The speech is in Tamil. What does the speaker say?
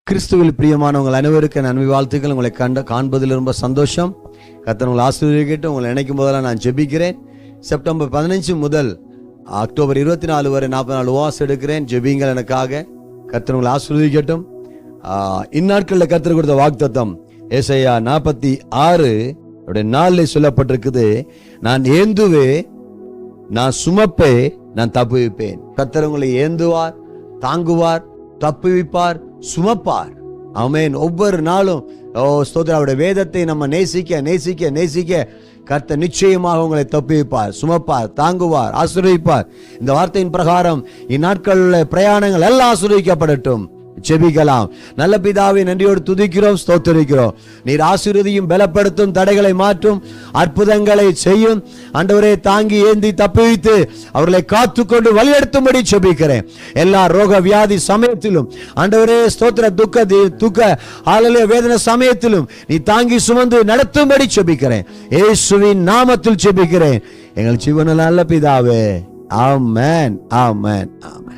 கிறிஸ்துவில் பிரியமானவங்கள் அனைவருக்கு நன்மை வாழ்த்துக்கள். உங்களை காண்பதில் ரொம்ப சந்தோஷம். கர்த்தர் உங்களை ஆசீர்வதிக்கட்டும். உங்களை நினைக்கும் போதெல்லாம் நான் ஜெபிக்கிறேன். செப்டம்பர் 15 முதல் அக்டோபர் 24 வரை 40 உபவாசம் எடுக்கிறேன். ஜெபிங்கள் எனக்காக. கர்த்தர் உங்களை ஆசீர்வதிக்கட்டும். இந்நாட்களில் கர்த்தர் கொடுத்த வாக்குத்தத்தம் ஏசாயா 46:4 சொல்லப்பட்டிருக்குது. நான் ஏந்துவே, நான் சுமப்பே, நான் தப்புவிப்பேன். கர்த்தர் உங்களை ஏந்துவார், தாங்குவார், தப்புவிப்பார், சுமப்பார். ஆமென். ஒவ்வொரு நாளும் ஸ்தோத்திரம். அவருடைய வேதத்தை நம்ம நேசிக்க நேசிக்க நேசிக்க கர்த்தர் நிச்சயமாக உங்களை தப்புவிப்பார், சுமப்பார், தாங்குவார், ஆசீர்வதிப்பார். இந்த வார்த்தையின் பிரகாரம் இந்நாட்களில் பிரயாணங்கள் எல்லாம் ஆசீர்வதிக்கப்படட்டும். ஜெபிக்கலாம். நல்ல பிதாவை நன்றியோடு துதிக்கிறோம், ஸ்தோத்திரிக்கிறோம். நீர் ஆசீர்வதியும், பலப்படுத்தும், தடைகளை மாற்றும், அற்புதங்களை செய்யும். ஆண்டவரே, தாங்கி ஏந்தி தப்புவித்து அவர்களை காத்துக்கொண்டு வழிநடத்தும்படி ஜெபிக்கிறேன். எல்லா ரோக வியாதி சமயத்திலும் ஆண்டவரே ஸ்தோத்திர, துக்க ஆலய வேதனை சமயத்திலும் நீ தாங்கி சுமந்து நடத்தும்படி ஜெபிக்கிறேன். இயேசுவின் நாமத்தில் ஜெபிக்கிறேன் எங்கள் ஜீவனில் நல்ல பிதாவே. ஆமென், ஆமென், ஆமென்.